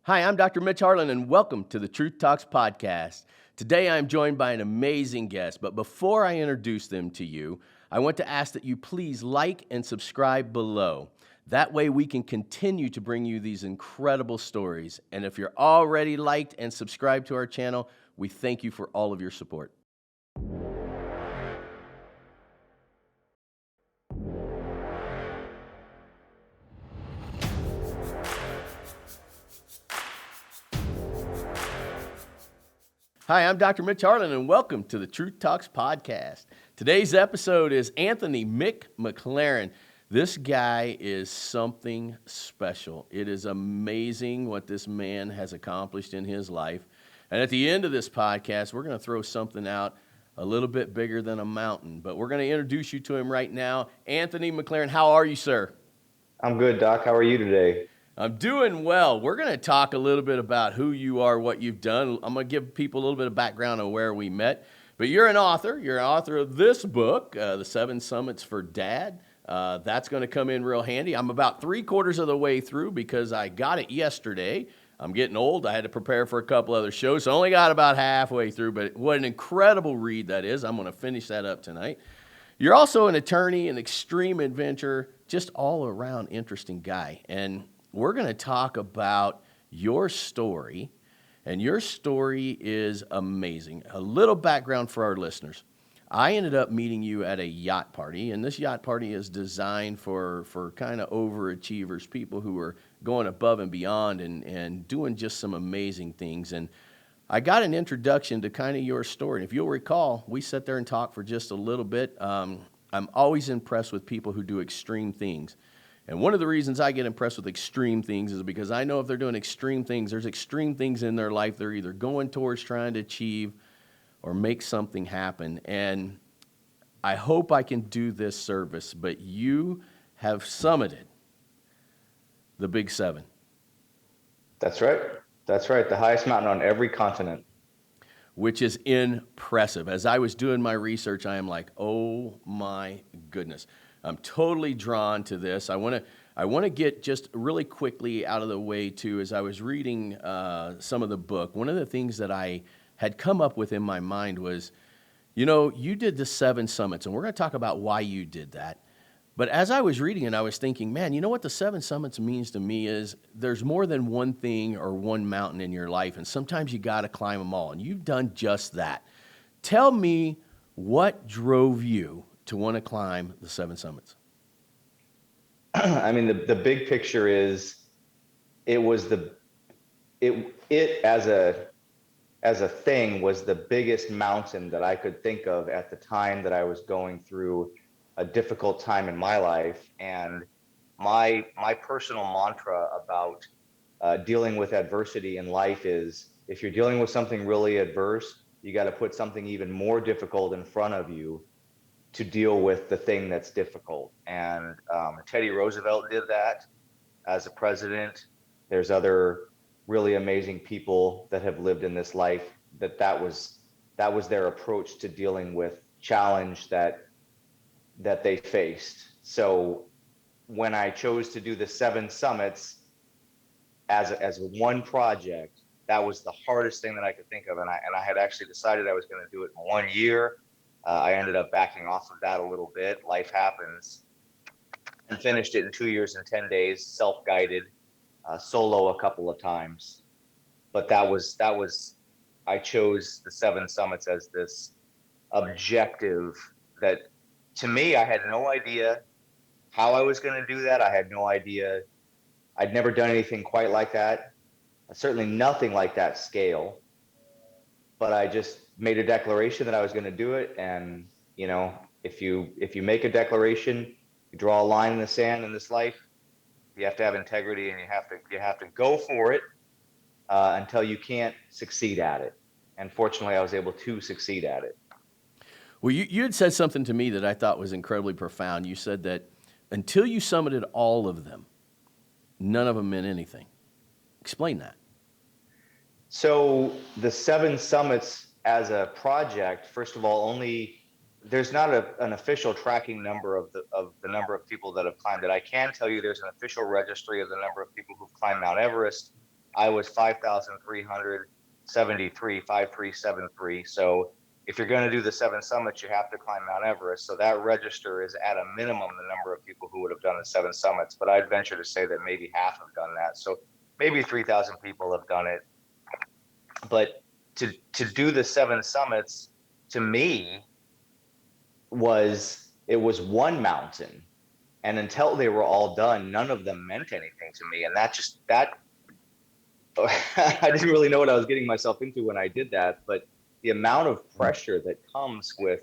Hi, I'm Dr. Mitch and welcome to the Truth Talks podcast. Today I'm joined by an amazing guest, but before I introduce them to you, I want to ask that you please like and subscribe below. That way we can continue to bring you these incredible stories. And if you're already liked and subscribed to our channel, we thank you for all of your support. Hi, I'm Dr. Mitch and welcome to the Truth Talks podcast. Today's episode is Anthony McClaren. This guy is something special. It is amazing what this man has accomplished in his life. And at the end of this podcast, we're going to throw something out a little bit bigger than a mountain. But we're going to introduce you to him right now. Anthony McClaren, how are you, sir? I'm good, Doc. How are you today? I'm doing well. We're going to talk a little bit about who you are, what you've done. I'm going to give people a little bit of background on where we met. But you're an author. You're an author of this book, The 7 Summits for Dad. That's going to come in real handy. I'm about 3/4 of the way through because I got it yesterday. I'm getting old. I had to prepare for a couple other shows, so I only got about halfway through. But what an incredible read that is. I'm going to finish that up tonight. You're also an attorney, an extreme adventurer, just all around interesting guy. And we're going to talk about your story, and your story is amazing. A little background for our listeners. I ended up meeting you at a yacht party, and this yacht party is designed for kind of overachievers, people who are going above and beyond and doing just some amazing things. And I got an introduction to kind of your story. And if you'll recall, we sat there and talked for just a little bit. I'm always impressed with people who do extreme things. And one of the reasons I get impressed with extreme things is because I know if they're doing extreme things, there's extreme things in their life they're either going towards trying to achieve or make something happen. And I hope I can do this service, but you have summited the Big 7. That's right. That's right. The highest mountain on every continent. Which is impressive. As I was doing my research, I am like, oh my goodness. I'm totally drawn to this. I want to get just really quickly out of the way too. As I was reading some of the book, one of the things that I had come up with in my mind was, you did the 7 summits, and we're going to talk about why you did that. But as I was reading it, I was thinking, man, you know what the 7 summits means to me is there's more than one thing or one mountain in your life, and sometimes you got to climb them all, and you've done just that. Tell me what drove you to want to climb the 7 summits. I mean, the big picture is it as a thing was the biggest mountain that I could think of at the time that I was going through a difficult time in my life. And my personal mantra about dealing with adversity in life is if you're dealing with something really adverse, you got to put something even more difficult in front of you to deal with the thing that's difficult. And Teddy Roosevelt did that as a president. There's other really amazing people that have lived in this life that was their approach to dealing with challenge that they faced. So when I chose to do the 7 summits as one project, that was the hardest thing that I could think of. And I had actually decided I was going to do it in 1 year. I ended up backing off of that a little bit. Life happens. And finished it in 2 years and 10 days, self-guided, solo a couple of times. But that was I chose the 7 summits as this objective that, to me, I had no idea how I was going to do that. I had no idea. I'd never done anything quite like that. Certainly nothing like that scale. But I just made a declaration that I was going to do it. And, if you make a declaration, you draw a line in the sand in this life, you have to have integrity, and you have to go for it until you can't succeed at it. And fortunately, I was able to succeed at it. Well, you had said something to me that I thought was incredibly profound. You said that until you summited all of them, none of them meant anything. Explain that. So the 7 summits as a project, first of all, there's not an official tracking number of the number of people that have climbed it. I can tell you there's an official registry of the number of people who've climbed Mount Everest. I was 5,373, 5373. So if you're going to do the 7 summits, you have to climb Mount Everest. So that register is at a minimum the number of people who would have done the 7 summits. But I'd venture to say that maybe half have done that. So maybe 3,000 people have done it. But to do the 7 summits, to me, was one mountain. And until they were all done, none of them meant anything to me. And that I didn't really know what I was getting myself into when I did that. But the amount of pressure that comes with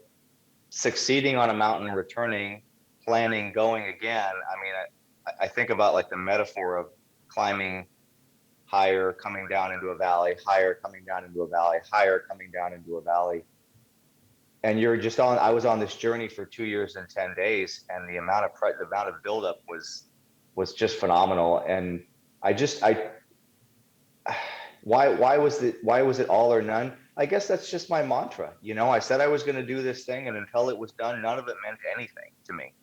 succeeding on a mountain, returning, planning, going again. I mean, I think about like the metaphor of climbing higher, coming down into a valley, higher, coming down into a valley, higher, coming down into a valley. And I was on this journey for 2 years and 10 days. And the amount of buildup was just phenomenal. And why was it all or none? I guess that's just my mantra. I said I was going to do this thing, and until it was done, none of it meant anything to me.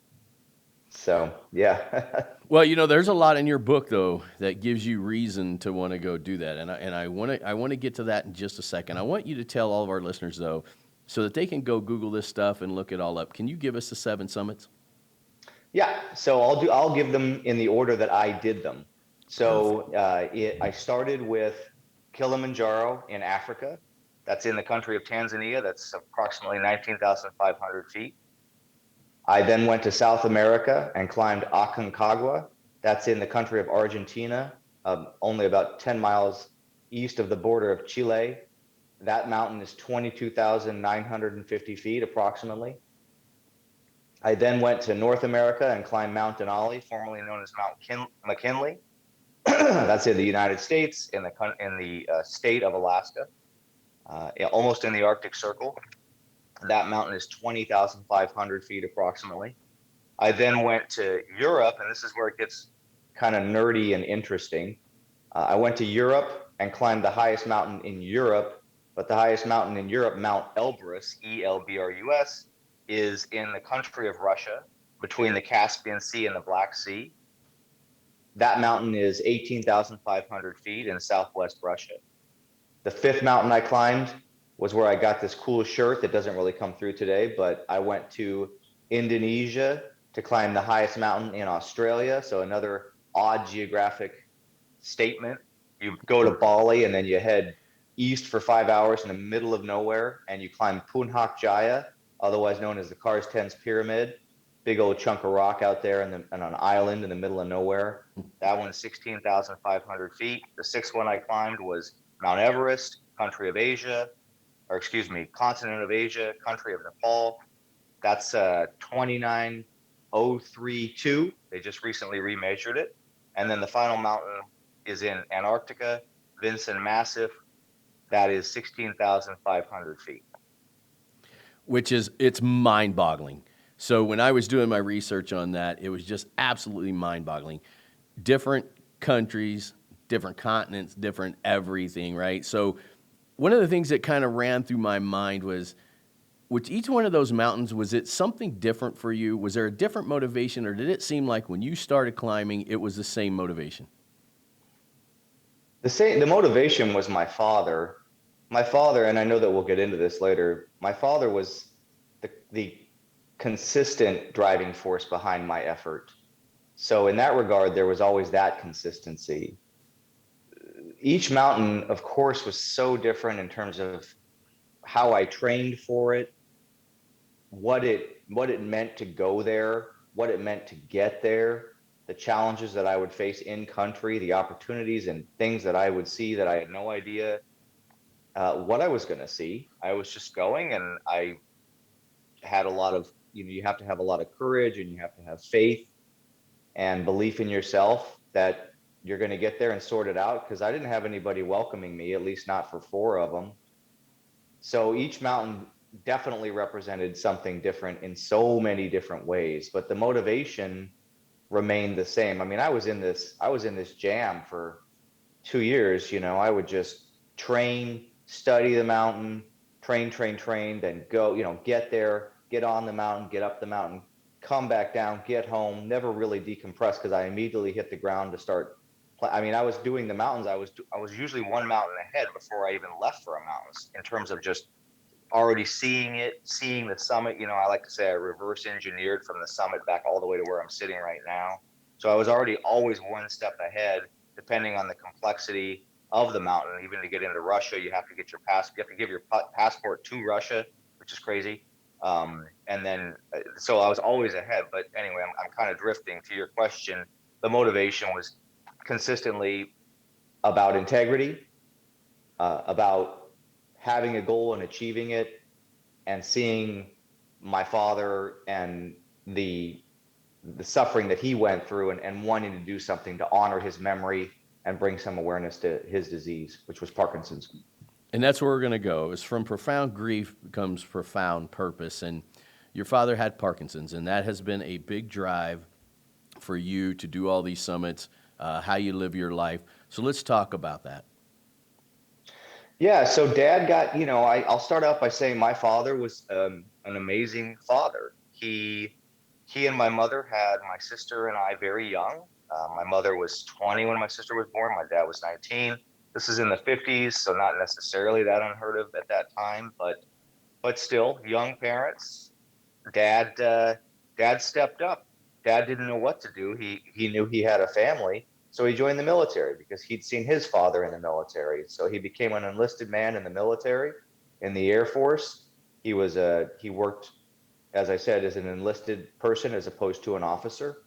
So, yeah. Well, there's a lot in your book though that gives you reason to want to go do that, and I want to get to that in just a second. I want you to tell all of our listeners though, so that they can go Google this stuff and look it all up. Can you give us the 7 summits? Yeah. So I'll give them in the order that I did them. So I started with Kilimanjaro in Africa. That's in the country of Tanzania. That's approximately 19,500 feet. I then went to South America and climbed Aconcagua. That's in the country of Argentina, only about 10 miles east of the border of Chile. That mountain is 22,950 feet approximately. I then went to North America and climbed Mount Denali, formerly known as Mount McKinley. That's in the United States, in the state of Alaska, almost in the Arctic Circle. That mountain is 20,500 feet approximately. I then went to Europe, and this is where it gets kind of nerdy and interesting. I went to Europe and climbed the highest mountain in Europe, but the highest mountain in Europe, Mount Elbrus, Elbrus, is in the country of Russia, between the Caspian Sea and the Black Sea. That mountain is 18,500 feet in southwest Russia. The 5th mountain I climbed was where I got this cool shirt that doesn't really come through today, but I went to Indonesia to climb the highest mountain in Australia. So another odd geographic statement. You go to Bali and then you head east for 5 hours in the middle of nowhere, and you climb Puncak Jaya, otherwise known as the Karstens Pyramid. Big old chunk of rock out there on an island in the middle of nowhere. That one's 16,500 feet. The 6th one I climbed was Mount Everest, continent of Asia, country of Nepal. That's 29,032. They just recently remeasured it. And then the final mountain is in Antarctica, Vinson Massif. That is 16,500 feet. It's mind-boggling. So when I was doing my research on that, it was just absolutely mind-boggling. Different countries, different continents, different everything, right? So one of the things that kind of ran through my mind was, with each one of those mountains, was it something different for you? Was there a different motivation, or did it seem like when you started climbing, it was the same motivation? The motivation was my father. My father, and I know that we'll get into this later, my father was the consistent driving force behind my effort. So in that regard, there was always that consistency. Each mountain, of course, was so different in terms of how I trained for it, what it meant to go there, what it meant to get there, the challenges that I would face in country, the opportunities and things that I would see that I had no idea what I was going to see. I was just going, and I had a lot of, you have to have a lot of courage, and you have to have faith and belief in yourself that you're going to get there and sort it out, because I didn't have anybody welcoming me, at least not for 4 of them. So each mountain definitely represented something different in so many different ways, but the motivation remained the same. I mean, I was in this jam for 2 years. I would just train, study the mountain, train, then go, get there, get on the mountain, get up the mountain, come back down, get home, never really decompress, because I immediately hit the ground to start I mean, I was doing the mountains. I was usually one mountain ahead before I even left for a mountain in terms of just already seeing it, seeing the summit. You know, I like to say I reverse engineered from the summit back all the way to where I'm sitting right now. So I was already always one step ahead, depending on the complexity of the mountain. Even to get into Russia, you have to get your you have to give your passport to Russia, which is crazy. And then, so I was always ahead. But anyway, I'm kind of drifting to your question. The motivation was consistently about integrity, about having a goal and achieving it, and seeing my father and the suffering that he went through, and wanting to do something to honor his memory and bring some awareness to his disease, which was Parkinson's. And that's where we're going to go. Is from profound grief comes profound purpose. And your father had Parkinson's, and that has been a big drive for you to do all these summits, how you live your life. So let's talk about that. Yeah, so dad got, I'll start out by saying my father was an amazing father. He and my mother had my sister and I very young. My mother was 20 when my sister was born. My dad was 19. This is in the 50s, so not necessarily that unheard of at that time, but still young parents. Dad Dad stepped up. Dad didn't know what to do. He knew he had a family, so he joined the military because he'd seen his father in the military. So he became an enlisted man in the military, in the Air Force. He worked, as I said, as an enlisted person as opposed to an officer,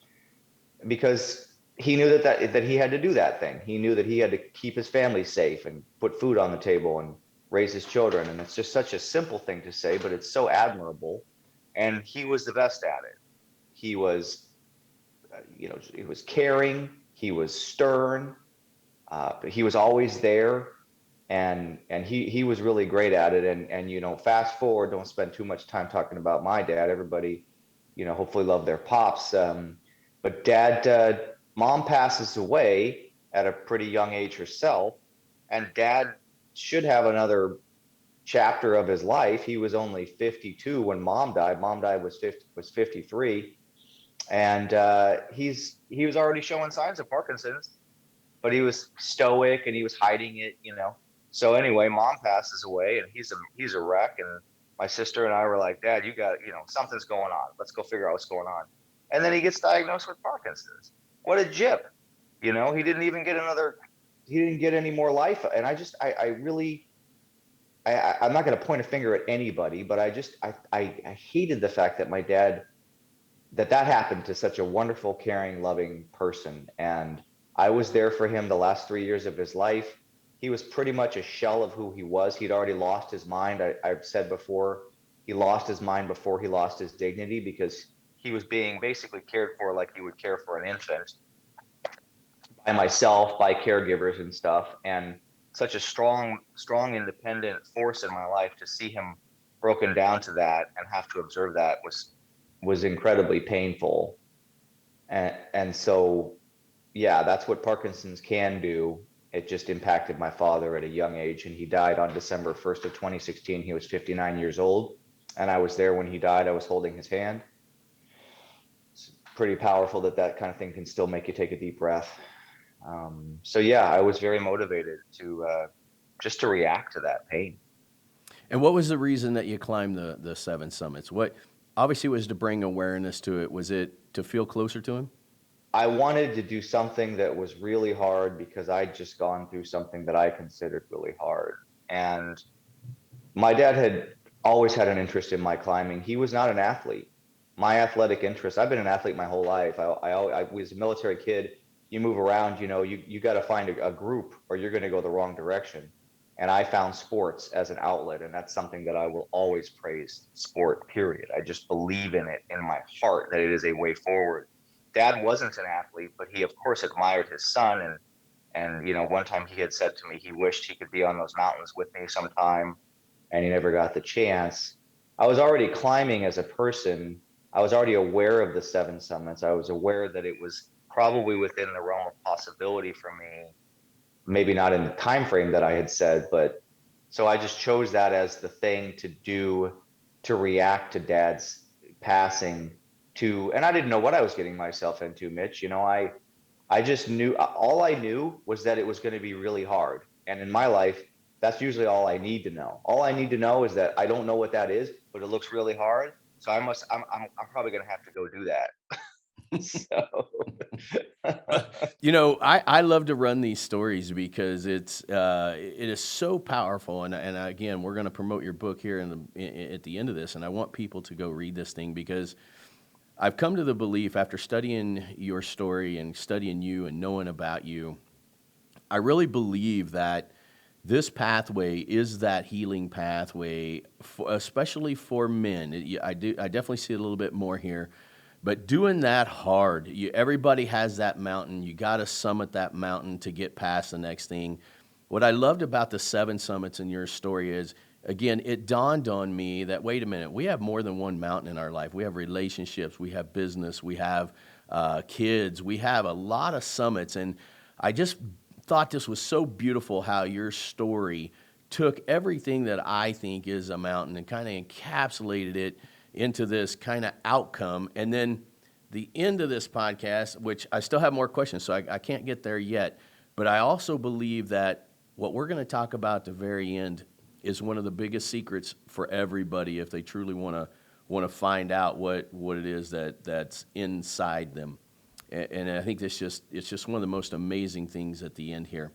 because he knew that he had to do that thing. He knew that he had to keep his family safe and put food on the table and raise his children. And it's just such a simple thing to say, but it's so admirable. And he was the best at it. He was, he was caring. He was stern. But he was always there, and he was really great at it. And fast forward, don't spend too much time talking about my dad. Everybody, hopefully love their pops. But mom passes away at a pretty young age herself, and dad should have another chapter of his life. He was only 52 when mom died. Mom died was 53, and he was already showing signs of Parkinson's, but he was stoic and he was hiding it. So anyway, mom passes away, and he's a wreck. And my sister and I were like, Dad, you got, something's going on. Let's go figure out what's going on. And then he gets diagnosed with Parkinson's. What a jip. He didn't even get he didn't get any more life. And I really, I'm not going to point a finger at anybody, but I hated the fact that my dad, that happened to such a wonderful, caring, loving person. And I was there for him the last 3 years of his life. He was pretty much a shell of who he was. He'd already lost his mind. I've said before, he lost his mind before he lost his dignity, because he was being basically cared for like you would care for an infant, by myself, by caregivers and stuff. And such a strong, independent force in my life, to see him broken down to that and have to observe that was incredibly painful. And so, yeah, that's what Parkinson's can do. It just impacted my father at a young age, and he died on December 1st of 2016. He was 59 years old, and I was there when he died. I was holding his hand. It's pretty powerful that kind of thing can still make you take a deep breath. So yeah, I was very motivated to just to react to that pain. And what was the reason that you climbed the seven summits? What obviously was to bring awareness to it. Was it to feel closer to him? I wanted to do something that was really hard, because I'd just gone through something that I considered really hard. And my dad had always had an interest in my climbing. He was not an athlete. My athletic interest, I've been an athlete my whole life. I was a military kid. You move around, you got to find a group, or you're going to go the wrong direction. And I found sports as an outlet. And that's something that I will always praise: sport, period. I just believe in it in my heart, that it is a way forward. Dad wasn't an athlete, but he of course admired his son. And one time he had said to me he wished he could be on those mountains with me sometime, and he never got the chance. I was already climbing as a person. I was already aware of the seven summits. I was aware that it was probably within the realm of possibility for me, maybe not in the time frame that I had said, but so I just chose that as the thing to do, to react to Dad's passing, and I didn't know what I was getting myself into, Mitch. I just knew, all I knew was that it was going to be really hard. And in my life, that's usually all I need to know. All I need to know is that I don't know what that is, but it looks really hard. So I'm probably going to have to go do that. So, I love to run these stories because it is so powerful. And again, we're going to promote your book here at the end of this, and I want people to go read this thing because I've come to the belief after studying your story and studying you and knowing about you, I really believe that this pathway is that healing pathway, especially for men. I definitely see it a little bit more here, but doing that hard. Everybody has that mountain. You got to summit that mountain to get past the next thing. What I loved about the 7 summits in your story is, again, it dawned on me that, wait a minute, we have more than one mountain in our life. We have relationships, we have business, we have kids, we have a lot of summits. And I just thought this was so beautiful how your story took everything that I think is a mountain and kind of encapsulated it into this kind of outcome. And then the end of this podcast, which I still have more questions, so I can't get there yet. But I also believe that what we're going to talk about at the very end is one of the biggest secrets for everybody if they truly want to find out what it is that's inside them. And I think it's just one of the most amazing things at the end here.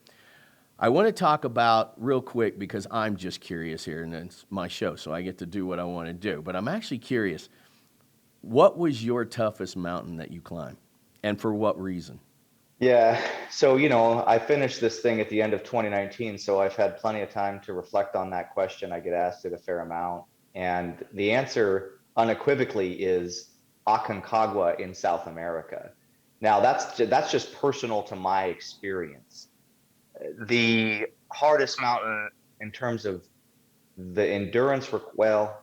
I want to talk about real quick because I'm just curious here, and it's my show, so I get to do what I want to do. But I'm actually curious, what was your toughest mountain that you climbed, and for what reason? yeah. So, I finished this thing at the end of 2019. So I've had plenty of time to reflect on that question. I get asked it a fair amount. And the answer unequivocally is Aconcagua in South America. Now, that's just personal to my experience. The hardest mountain in terms of the endurance, well,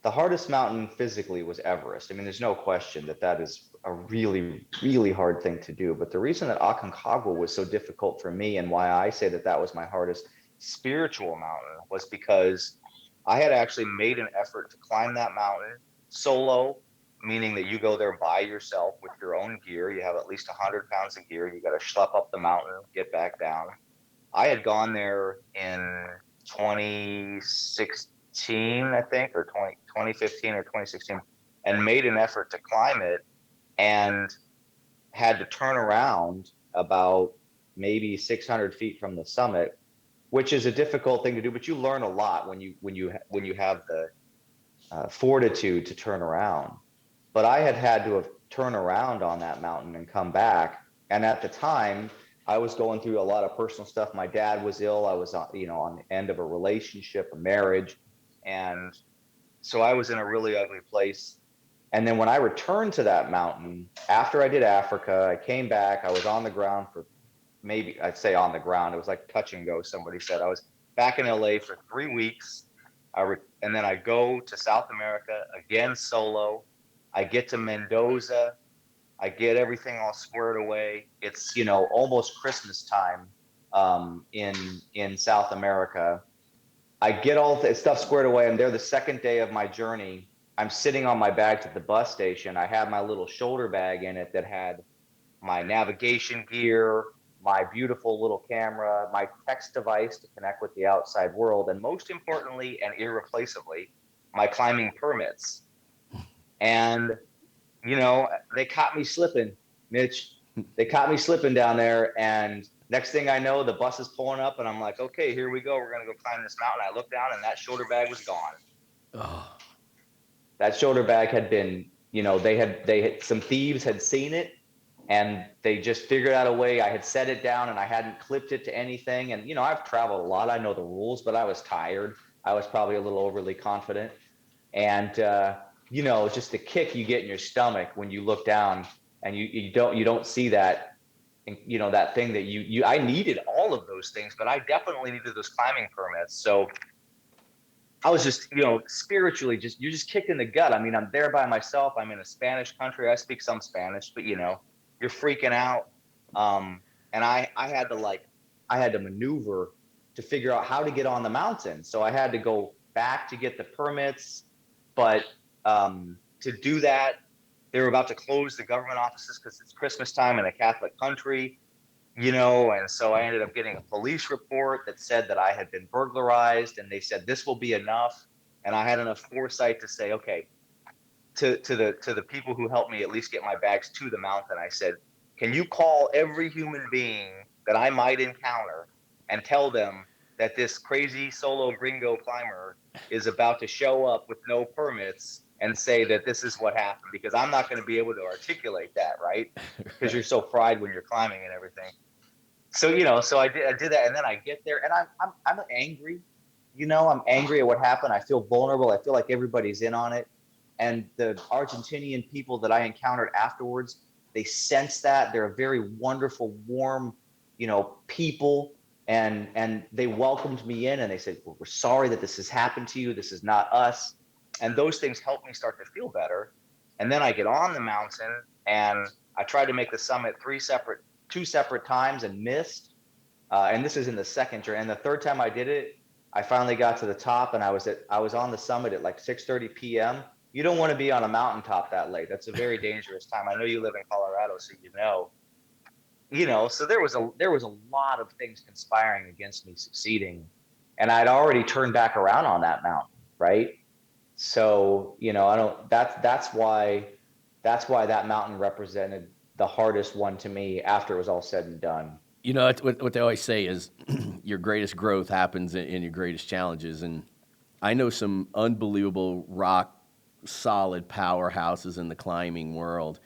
the hardest mountain physically was Everest. I mean, there's no question that that is a really, really hard thing to do. But the reason that Aconcagua was so difficult for me and why I say that that was my hardest spiritual mountain was because I had actually made an effort to climb that mountain solo, meaning that you go there by yourself with your own gear. You have at least 100 pounds of gear. You got to schlep up the mountain, get back down. I had gone there in 2016, I think, or 2015 or 2016, and made an effort to climb it and had to turn around about maybe 600 feet from the summit, which is a difficult thing to do, but you learn a lot when you have the fortitude to turn around. But I had to have turned around on that mountain and come back. And at the time, I was going through a lot of personal stuff. My dad was ill. I was, on the end of a relationship, a marriage, and so I was in a really ugly place. And then when I returned to that mountain after I did Africa, I came back. I was on the ground for maybe I'd say on the ground. It was like touch and go. Somebody said I was back in LA for 3 weeks. And then I go to South America again solo. I get to Mendoza. I get everything all squared away. It's almost Christmas time in South America. I get all the stuff squared away. I'm there the second day of my journey. I'm sitting on my bags at the bus station. I had my little shoulder bag in it that had my navigation gear, my beautiful little camera, my text device to connect with the outside world, and most importantly and irreplaceably, my climbing permits. And they caught me slipping, Mitch. They caught me slipping down there. And next thing I know, the bus is pulling up and I'm like, okay, here we go. We're going to go climb this mountain. I look down and that shoulder bag was gone. Oh, That shoulder bag had been, they had some thieves had seen it and they just figured out a way. I had set it down and I hadn't clipped it to anything. And, I've traveled a lot. I know the rules, but I was tired. I was probably a little overly confident. And, just the kick you get in your stomach when you look down and you don't see that, that thing that I needed all of those things, but I definitely needed those climbing permits. So I was just, spiritually you're just kicked in the gut. I mean, I'm there by myself. I'm in a Spanish country. I speak some Spanish, but you're freaking out. And I had to maneuver to figure out how to get on the mountain. So I had to go back to get the permits. But to do that, they were about to close the government offices because it's Christmas time in a Catholic country, you know, and so I ended up getting a police report that said that I had been burglarized, and they said this will be enough. And I had enough foresight to say, okay, to the people who helped me at least get my bags to the mountain, I said, can you call every human being that I might encounter and tell them that this crazy solo gringo climber is about to show up with no permits and say that this is what happened, because I'm not going to be able to articulate that, right? Because Right. you're so fried when you're climbing and everything. So so I did that, and then I get there, and I'm angry. I'm angry at what happened. I feel vulnerable. I feel like everybody's in on it. And the Argentinian people that I encountered afterwards, they sense that. They're a very wonderful, warm, people, and they welcomed me in, and they said, well, we're sorry that this has happened to you. This is not us. And those things helped me start to feel better. And then I get on the mountain, and I tried to make the summit two separate times and missed. And this is in the second journey. And the third time I did it, I finally got to the top, and I was on the summit at like 6:30 p.m. You don't want to be on a mountaintop that late. That's a very dangerous time. I know you live in Colorado, so you know. So there was a lot of things conspiring against me succeeding, and I'd already turned back around on that mountain, right? So, I don't that's why that mountain represented the hardest one to me after it was all said and done. What they always say is your greatest growth happens in your greatest challenges. And I know some unbelievable rock solid powerhouses in the climbing world,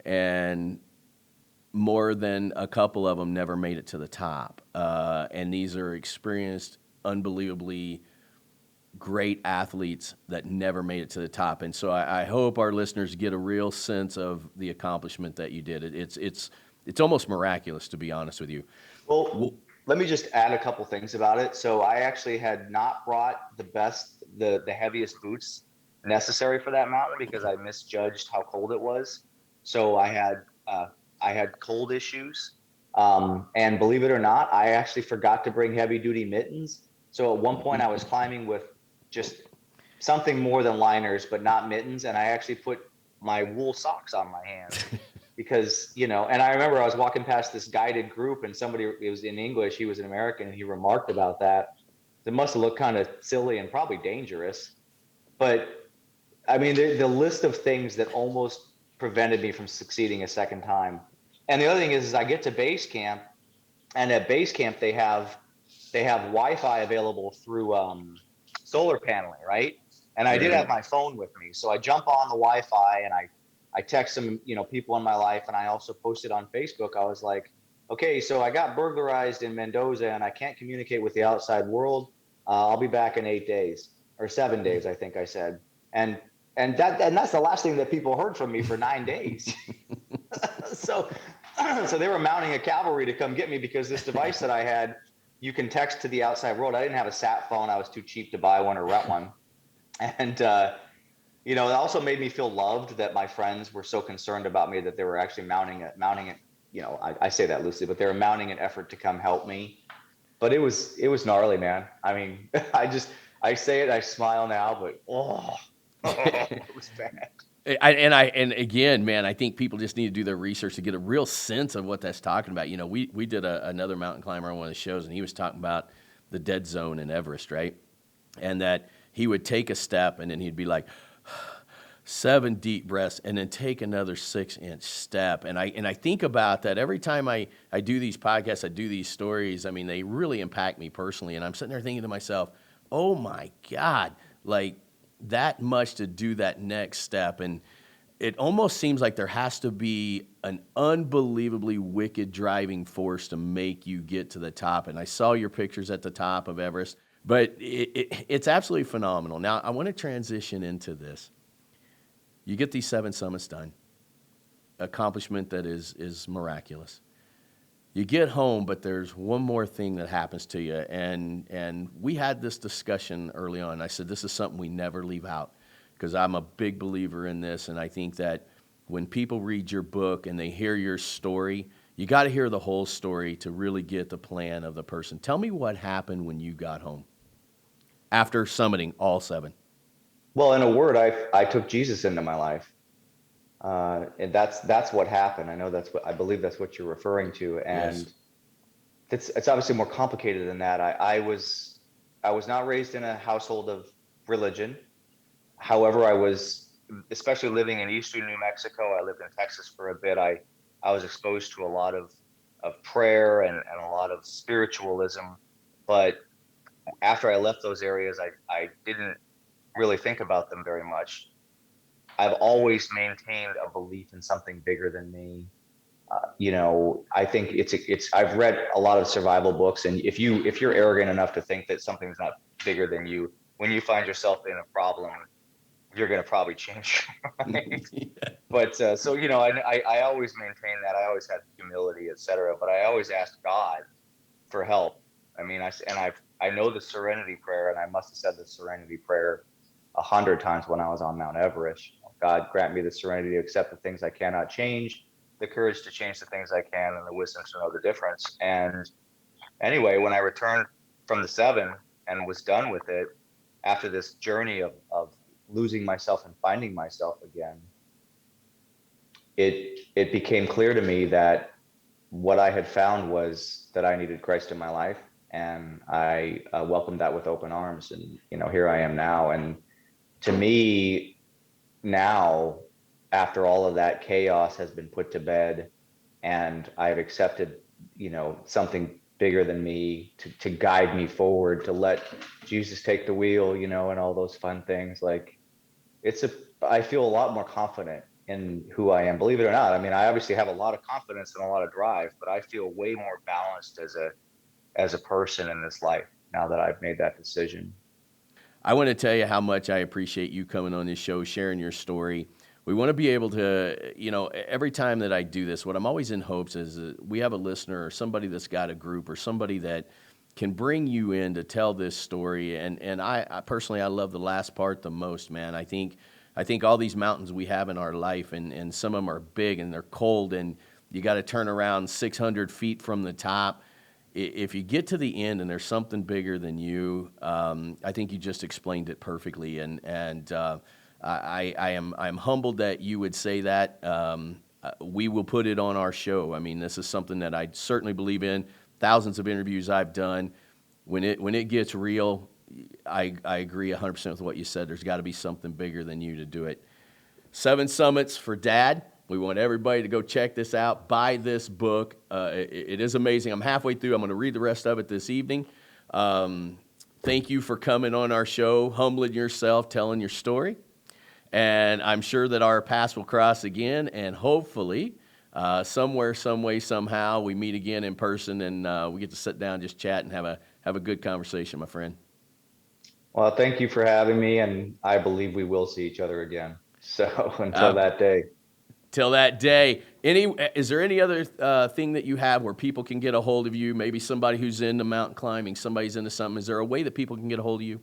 and more than a couple of them never made it to the top. And these are experienced, unbelievably great athletes that never made it to the top. And so I hope our listeners get a real sense of the accomplishment that you did. It's almost miraculous, to be honest with you. Well, Well, let me just add a couple things about it. So I actually had not brought the heaviest boots necessary for that mountain because I misjudged how cold it was. So uh, I had cold issues, and believe it or not, I actually forgot to bring heavy duty mittens. So at one point, I was climbing with just something more than liners, but not mittens, and I actually put my wool socks on my hands because and I remember I was walking past this guided group, and somebody, it was in English, he was an American, and he remarked about that. It must have looked kind of silly and probably dangerous, but I mean, the list of things that almost prevented me from succeeding a second time. And the other thing is I get to base camp, and at base camp they have Wi-Fi available through solar paneling, right? And I did right. have my phone with me, so I jump on the Wi-Fi, and I text some people in my life, and I also posted on Facebook. I was like, okay, so I got burglarized in Mendoza, and I can't communicate with the outside world. I'll be back in 8 days or 7 days, I think I said, and that's the last thing that people heard from me for 9 days. so so they were mounting a cavalry to come get me because this device that I had, you can text to the outside world. I didn't have a sat phone. I was too cheap to buy one or rent one. And it also made me feel loved that my friends were so concerned about me that they were actually mounting it. I say that loosely, but they were mounting an effort to come help me. But it was gnarly, man. I mean, I say it, I smile now, but it was bad. And again, man, I think people just need to do their research to get a real sense of what that's talking about. We did another mountain climber on one of the shows, and he was talking about the dead zone in Everest, right? And that he would take a step, and then he'd be like, 7 deep breaths, and then take another 6-inch step. And I think about that every time I do these podcasts, I do these stories. I mean, they really impact me personally. And I'm sitting there thinking to myself, oh my God, like that much to do that next step. And it almost seems like there has to be an unbelievably wicked driving force to make you get to the top. And I saw your pictures at the top of Everest, but it's absolutely phenomenal. Now, I want to transition into this. You get these 7 summits done, accomplishment that is miraculous. You get home, but there's one more thing that happens to you, and we had this discussion early on. I said this is something we never leave out because I'm a big believer in this, and I think that when people read your book and they hear your story, you got to hear the whole story to really get the plan of the person. Tell me what happened when you got home after summiting all 7. Well, in a word, I took Jesus into my life. And that's what happened. I believe that's what you're referring to. Yes. And it's obviously more complicated than that. I was not raised in a household of religion. However, I was, especially living in eastern New Mexico. I lived in Texas for a bit. I was exposed to a lot of prayer and a lot of spiritualism. But after I left those areas, I didn't really think about them very much. I've always maintained a belief in something bigger than me. I think I've read a lot of survival books, and if you're arrogant enough to think that something's not bigger than you, when you find yourself in a problem, you're going to probably change your mind. Yeah. But I always maintain that. I always had humility, etc. But I always asked God for help. I mean, I know the Serenity Prayer, and I must have said the Serenity Prayer 100 times when I was on Mount Everest. God, grant me the serenity to accept the things I cannot change, the courage to change the things I can, and the wisdom to know the difference. And anyway, when I returned from the seven and was done with it, after this journey of losing myself and finding myself again, it became clear to me that what I had found was that I needed Christ in my life, and I welcomed that with open arms. And here I am now. And to me, now, after all of that chaos has been put to bed, and I've accepted, something bigger than me to guide me forward, to let Jesus take the wheel, and all those fun things. Like I feel a lot more confident in who I am, believe it or not. I mean, I obviously have a lot of confidence and a lot of drive, but I feel way more balanced as a person in this life now that I've made that decision. I want to tell you how much I appreciate you coming on this show, sharing your story. We want to be able to, every time that I do this, what I'm always in hopes is that we have a listener or somebody that's got a group or somebody that can bring you in to tell this story. And I personally, I love the last part the most, man. I think all these mountains we have in our life, and some of them are big and they're cold, and you got to turn around 600 feet from the top. If you get to the end and there's something bigger than you, I think you just explained it perfectly. And I'm humbled that you would say that. We will put it on our show. I mean, this is something that I certainly believe in. Thousands of interviews I've done. When it gets real, I agree 100% with what you said. There's got to be something bigger than you to do it. 7 Summits for Dad. We want everybody to go check this out. Buy this book. It is amazing. I'm halfway through. I'm going to read the rest of it this evening. Thank you for coming on our show, humbling yourself, telling your story. And I'm sure that our paths will cross again, and hopefully somewhere, some way, somehow, we meet again in person, and we get to sit down, just chat, and have a good conversation, my friend. Well, thank you for having me, and I believe we will see each other again. So until Uh, that day. Till that day, is there any other thing that you have where people can get a hold of you? Maybe somebody who's into mountain climbing, somebody's into something. Is there a way that people can get a hold of you?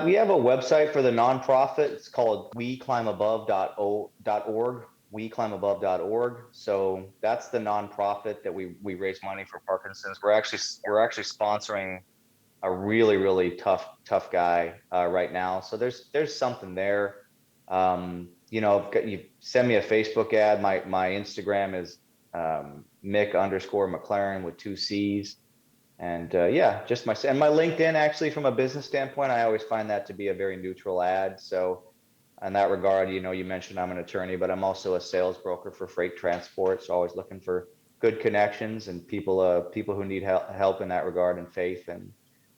We have a website for the nonprofit. It's called weclimbabove.org. Weclimbabove.org. So that's the nonprofit that we raise money for Parkinson's. We're actually sponsoring a really really tough guy right now. So there's something there. You send me a Facebook ad. My Instagram is Mick_McClaren with 2 C's. And yeah, and my LinkedIn, actually, from a business standpoint, I always find that to be a very neutral ad. So in that regard, you mentioned I'm an attorney, but I'm also a sales broker for freight transport. So always looking for good connections and people who need help in that regard, and faith. And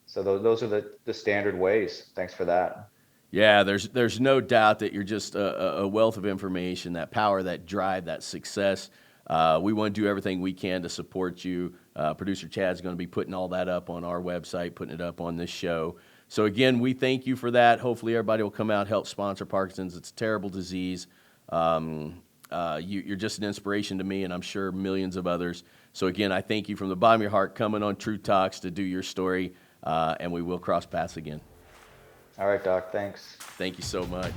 so those are the standard ways. Thanks for that. Yeah, there's no doubt that you're just a wealth of information, that power, that drive, that success. We want to do everything we can to support you. Producer Chad's going to be putting all that up on our website, putting it up on this show. So again, we thank you for that. Hopefully everybody will come out and help sponsor Parkinson's. It's a terrible disease. You're just an inspiration to me, and I'm sure millions of others. So again, I thank you from the bottom of your heart coming on True Talks to do your story, and we will cross paths again. All right, Doc. Thanks. Thank you so much.